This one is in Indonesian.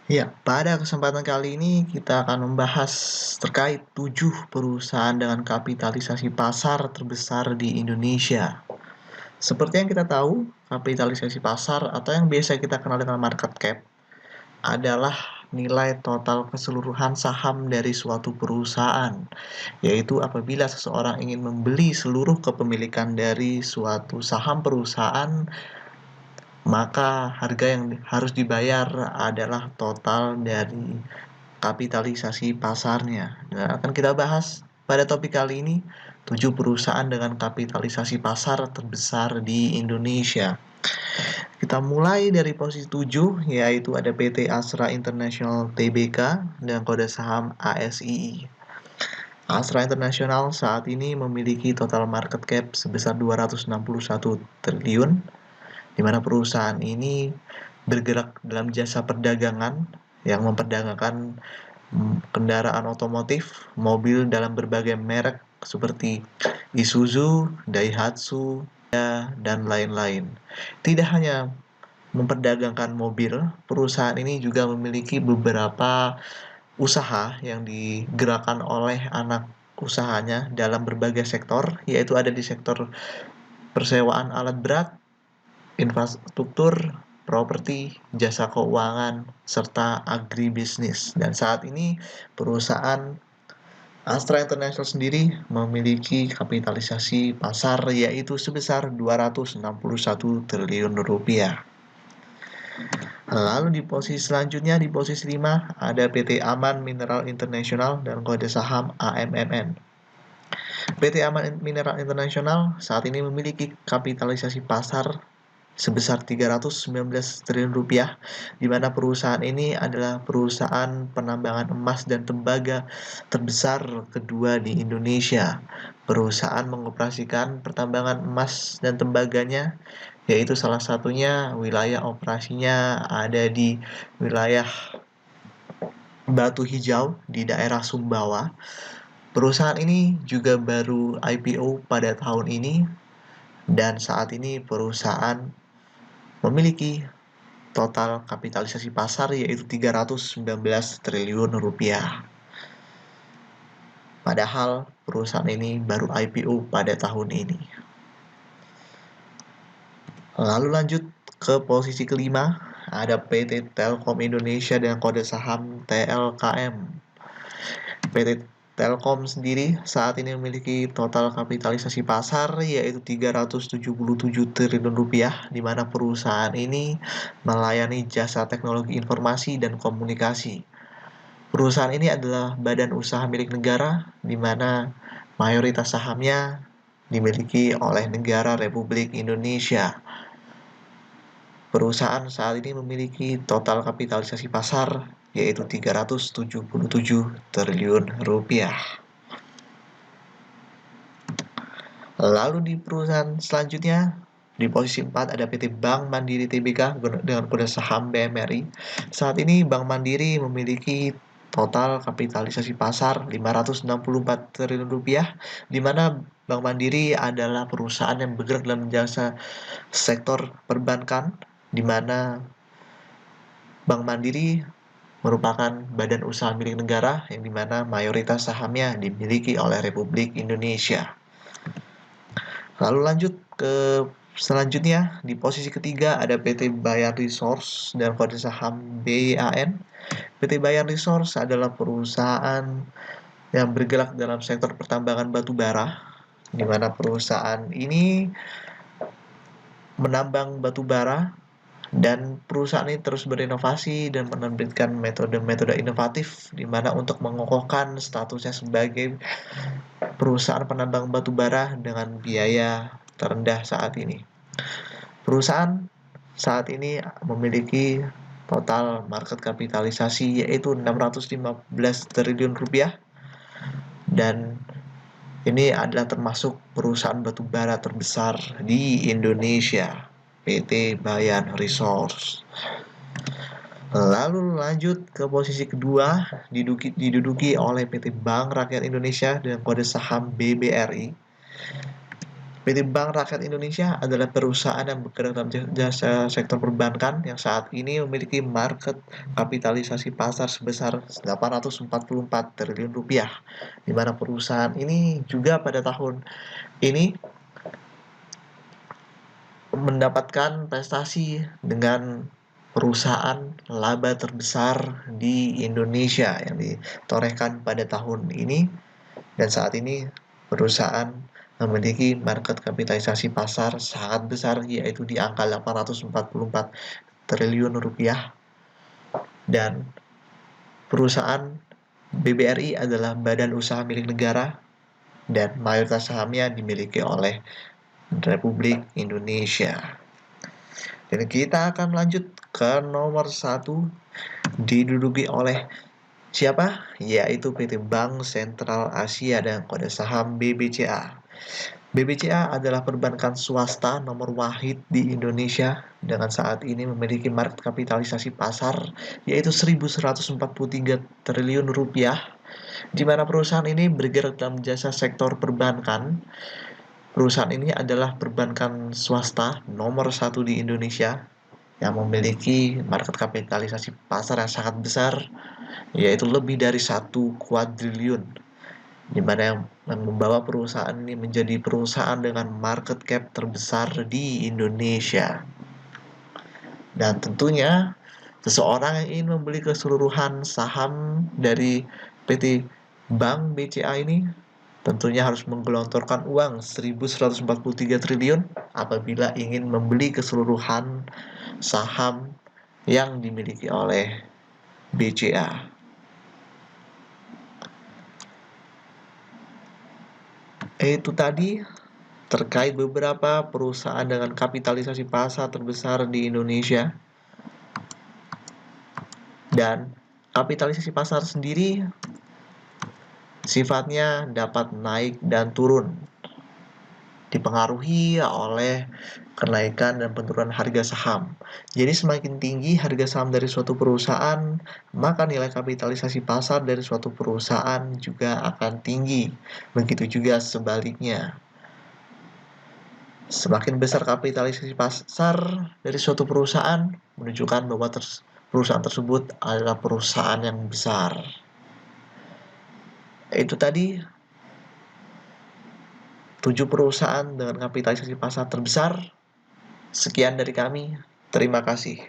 Ya, pada kesempatan kali ini kita akan membahas terkait 7 perusahaan dengan kapitalisasi pasar terbesar di Indonesia. Seperti yang kita tahu, kapitalisasi pasar atau yang biasa kita kenal dengan market cap adalah nilai total keseluruhan saham dari suatu perusahaan, yaitu apabila seseorang ingin membeli seluruh kepemilikan dari suatu saham perusahaan, maka harga yang harus dibayar adalah total dari kapitalisasi pasarnya. Nah, akan kita bahas pada topik kali ini 7 perusahaan dengan kapitalisasi pasar terbesar di Indonesia. Kita mulai dari posisi 7, yaitu ada PT Astra International Tbk dengan kode saham ASII. Astra International saat ini memiliki total market cap sebesar 261 triliun, di mana perusahaan ini bergerak dalam jasa perdagangan yang memperdagangkan kendaraan otomotif, mobil dalam berbagai merek seperti Isuzu, Daihatsu, dan lain-lain. Tidak hanya memperdagangkan mobil, perusahaan ini juga memiliki beberapa usaha yang digerakkan oleh anak usahanya dalam berbagai sektor, yaitu ada di sektor persewaan alat berat, infrastruktur, properti, jasa keuangan, serta agribisnis. Dan saat ini perusahaan Astra International sendiri memiliki kapitalisasi pasar yaitu sebesar 261 triliun rupiah. Lalu di posisi selanjutnya, di posisi 5 ada PT Aman Mineral International dan kode saham AMMN. PT Aman Mineral International saat ini memiliki kapitalisasi pasar sebesar 319 triliun rupiah, di mana perusahaan ini adalah perusahaan penambangan emas dan tembaga terbesar kedua di Indonesia. Perusahaan mengoperasikan pertambangan emas dan tembaganya, yaitu salah satunya wilayah operasinya ada di wilayah Batu Hijau di daerah Sumbawa. Perusahaan ini juga baru IPO pada tahun ini, dan saat ini perusahaan memiliki total kapitalisasi pasar yaitu 319 triliun rupiah. Padahal perusahaan ini baru IPO pada tahun ini. Lalu lanjut ke posisi kelima, ada PT Telkom Indonesia dengan kode saham TLKM. PT Telkom sendiri saat ini memiliki total kapitalisasi pasar yaitu 377 triliun rupiah, di mana perusahaan ini melayani jasa teknologi informasi dan komunikasi. Perusahaan ini adalah badan usaha milik negara, di mana mayoritas sahamnya dimiliki oleh negara Republik Indonesia. Perusahaan saat ini memiliki total kapitalisasi pasar yaitu 377 triliun rupiah. Lalu di perusahaan selanjutnya, di posisi 4 ada PT Bank Mandiri Tbk dengan kode saham BMRI. Saat ini Bank Mandiri memiliki total kapitalisasi pasar 564 triliun rupiah, di mana Bank Mandiri adalah perusahaan yang bergerak dalam jasa sektor perbankan, di mana Bank Mandiri merupakan badan usaha milik negara yang dimana mayoritas sahamnya dimiliki oleh Republik Indonesia. Lalu lanjut ke selanjutnya, di posisi ketiga ada PT Bayan Resource dan kode saham BAN. PT Bayan Resource adalah perusahaan yang bergerak dalam sektor pertambangan batu bara, di mana perusahaan ini menambang batu bara, dan perusahaan ini terus berinovasi dan menerbitkan metode-metode inovatif di mana untuk mengokohkan statusnya sebagai perusahaan penambang batu bara dengan biaya terendah saat ini. Perusahaan saat ini memiliki total market kapitalisasi yaitu 615 triliun rupiah, dan ini adalah termasuk perusahaan batu bara terbesar di Indonesia, PT Bayan Resource. Lalu lanjut ke posisi kedua, diduduki oleh PT Bank Rakyat Indonesia dengan kode saham BBRI. PT Bank Rakyat Indonesia adalah perusahaan yang bergerak dalam jasa sektor perbankan yang saat ini memiliki market kapitalisasi pasar sebesar 844 triliun rupiah, di mana perusahaan ini juga pada tahun ini mendapatkan prestasi dengan perusahaan laba terbesar di Indonesia yang ditorehkan pada tahun ini, dan saat ini perusahaan memiliki market kapitalisasi pasar sangat besar, yaitu di angka 844 triliun rupiah, dan perusahaan BBRI adalah badan usaha milik negara dan mayoritas sahamnya dimiliki oleh Republik Indonesia. Dan kita akan lanjut ke nomor 1, diduduki oleh siapa? Yaitu PT Bank Sentral Asia dengan kode saham BBCA. BBCA adalah perbankan swasta nomor wahid di Indonesia dengan saat ini memiliki market kapitalisasi pasar yaitu 1.143 triliun rupiah, di mana perusahaan ini bergerak dalam jasa sektor perbankan. Perusahaan ini adalah perbankan swasta nomor 1 di Indonesia yang memiliki market kapitalisasi pasar yang sangat besar, yaitu lebih dari 1 kuadriliun, di mana yang membawa perusahaan ini menjadi perusahaan dengan market cap terbesar di Indonesia. Dan tentunya seseorang yang ingin membeli keseluruhan saham dari PT Bank BCA ini tentunya harus menggelontorkan uang 1.143 triliun apabila ingin membeli keseluruhan saham yang dimiliki oleh BCA. Itu tadi terkait beberapa perusahaan dengan kapitalisasi pasar terbesar di Indonesia. Dan kapitalisasi pasar sendiri sifatnya dapat naik dan turun, dipengaruhi oleh kenaikan dan penurunan harga saham. Jadi semakin tinggi harga saham dari suatu perusahaan, maka nilai kapitalisasi pasar dari suatu perusahaan juga akan tinggi. Begitu juga sebaliknya. Semakin besar kapitalisasi pasar dari suatu perusahaan, menunjukkan bahwa perusahaan tersebut adalah perusahaan yang besar. Itu tadi 7 perusahaan dengan kapitalisasi pasar terbesar. Sekian dari kami. Terima kasih.